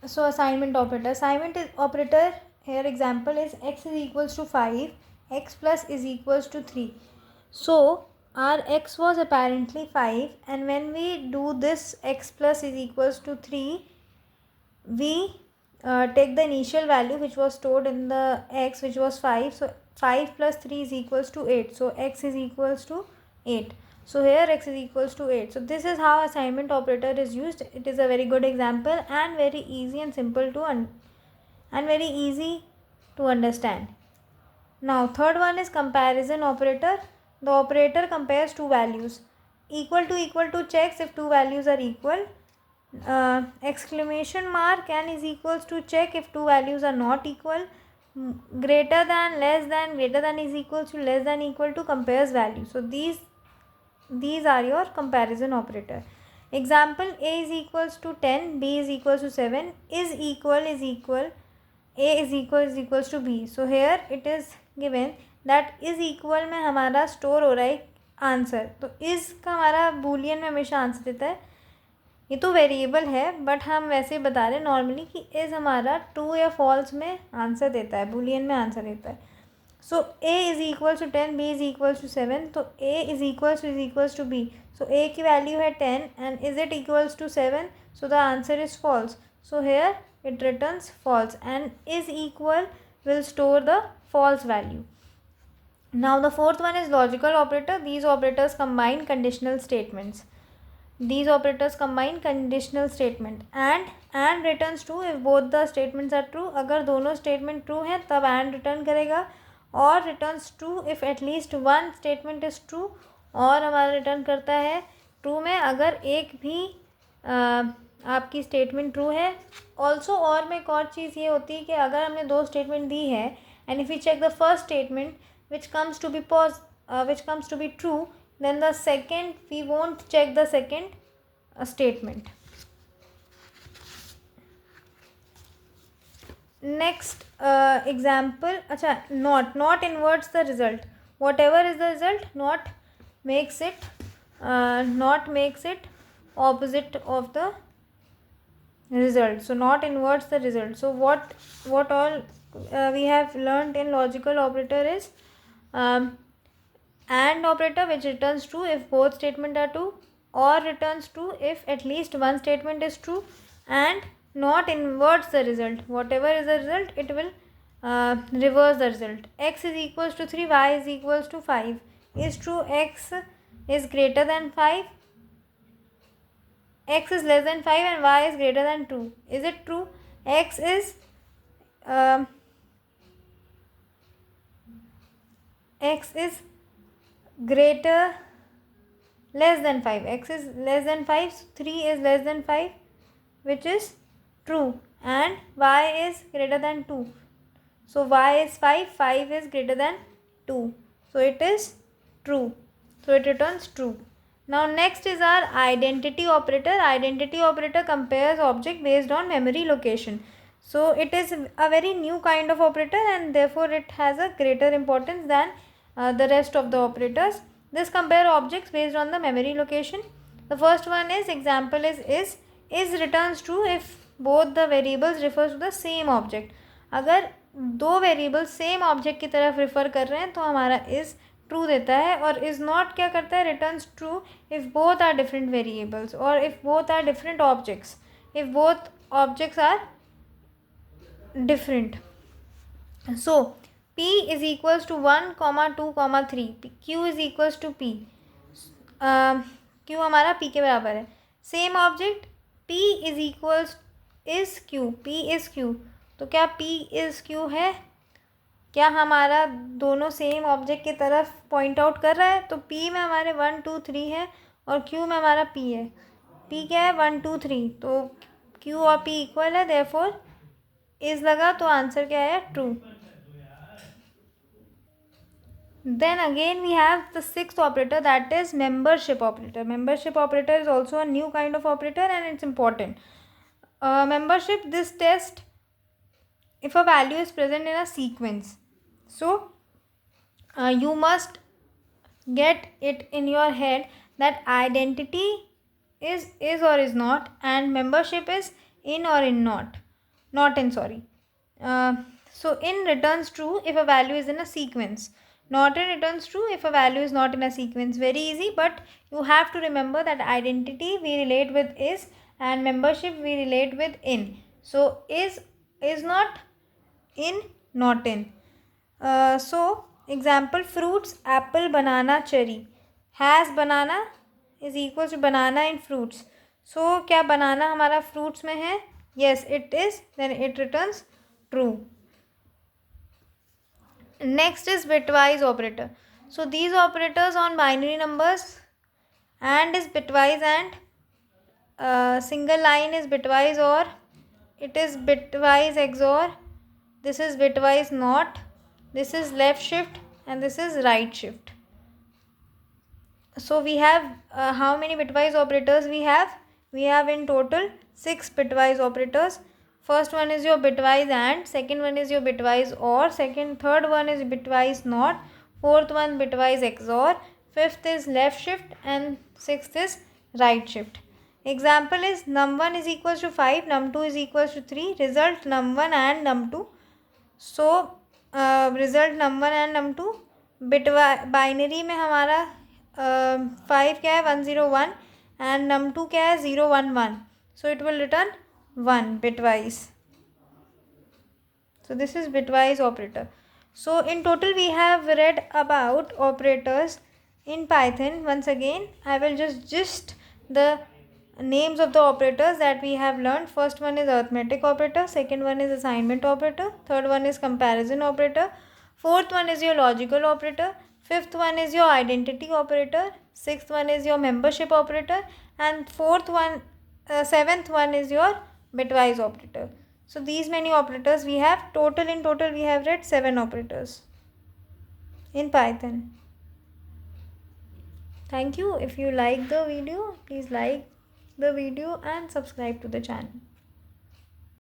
So assignment operator. Operator here example is x is equals to 5, x plus is equals to 3. So our x was apparently 5, and when we do this x plus is equals to 3, we take the initial value which was stored in the x, which was 5. So 5 plus 3 is equals to 8. So x is equals to 8. So here x is equals to 8. So this is how assignment operator is used. It is a very good example and very easy and simple to understand. Now third one is comparison operator. The operator compares two values. Equal to checks if two values are equal. Exclamation mark and is equals to check if two values are not equal. Greater than, less than, greater than is equals to, less than equal to compares value. So these are your comparison operator. Example, a is equals to 10, b is equals to 7, is equal, a is equals to b. So here it is given that is equal में हमारा store हो रहा है answer. तो इस का हमारा Boolean में हमेशा आंसर देता है. ये तो वेरिएबल है बट हम वैसे बता रहे हैं नॉर्मली कि इज हमारा ट्रू या फॉल्स में आंसर देता है, बूलियन में आंसर देता है. So a is equals to 10, b is equals to 7. तो a is equals to b. So a की वैल्यू है 10 and is it equals to 7. So the answer is false. So here it returns false and is equal will store the false value. Now the fourth one is logical operator. These operators combine conditional statements. And returns true if both the statements are true. अगर दोनों statement true हैं तब and return करेगा, और returns true if at least one statement is true, और हमारा return करता है true में अगर एक भी आपकी स्टेटमेंट ट्रू है. ऑल्सो और में एक और चीज़ ये होती है कि अगर हमने दो स्टेटमेंट दी है and if you check the first statement which comes to be true, then the second we won't check the second statement. Next example. अच्छा, not inverts the result. Whatever is the result, not makes it opposite of the result. So not inverts the result. So what all we have learned in logical operator is and operator, which returns true if both statements are true, or returns true if at least one statement is true, and not inverts the result. Whatever is the result, it will reverse the result. X is equals to 3, y is equals to 5 is true. X is greater than 5, x is less than 5 and y is greater than 2. Is it true? X is greater less than 5. X is less than 5, so 3 is less than 5, which is true, and y is greater than 2. So y is 5, 5 is greater than 2, so it is true. So it returns true. Now next is our identity operator. Identity operator compares object based on memory location. So it is a very new kind of operator and therefore it has a greater importance than the rest of the operators. This compare objects based on the memory location. The first one is example is returns true if both the variables refers to the same object. अगर दो variable same object की तरफ refer कर रहे हैं तो हमारा is true देता है, और इज़ नॉट क्या करता है, returns true if both are different variables और if both are different objects, if both objects are different. So p is equals to 1, 2, 3. q is equals to p. q हमारा p के बराबर है. Same object p is equals is q, p is q. तो क्या p is q है? क्या हमारा दोनों सेम ऑब्जेक्ट की तरफ पॉइंट आउट कर रहा है? तो p में हमारे 1, 2, 3 है और q में हमारा p है. p क्या है? 1, 2, 3. तो q और p इक्वल है, देयरफॉर इज लगा तो आंसर क्या है? True. Then again we have the sixth operator, that is membership operator. Membership operator is also a new kind of operator and it's important. Membership, this test if a value is present in a sequence. So you must get it in your head that identity is or is not and membership is in or in not. not in, sorry. So in returns true if a value is in a sequence. Not in returns true if a value is not in a sequence. Very easy, but you have to remember that identity we relate with is and membership we relate with in. So is not, in not in. So example, fruits apple, banana, cherry. Has banana is equal to banana in fruits. So क्या banana हमारा fruits में है? Yes, it is. Then it returns true. Next is bitwise operator. So these operators on binary numbers, and is bitwise, and single line is bitwise, or it is bitwise XOR. This is bitwise not. This is left shift and this is right shift. So we have how many bitwise operators we have? We have in total 6 bitwise operators. First one is your bitwise and, second one is your bitwise or, third one is bitwise not, fourth one bitwise XOR, fifth is left shift, and sixth is right shift. Example is num1 is equals to 5, num2 is equals to 3, result num1 and num2. So result num1 and num2 binary में हमारा 5 क्या है 101 and num2 क्या है 011. So it will return 1 bitwise. So this is bitwise operator. So in total we have read about operators in Python. Once again I will just the names of the operators that we have learned. First one is arithmetic operator, second one is assignment operator, third one is comparison operator, fourth one is your logical operator, fifth one is your identity operator, sixth one is your membership operator, and seventh one is your bitwise operator. So these many operators we have. In total we have read 7 operators in Python. Thank you. If you like the video, please like the video and subscribe to the channel.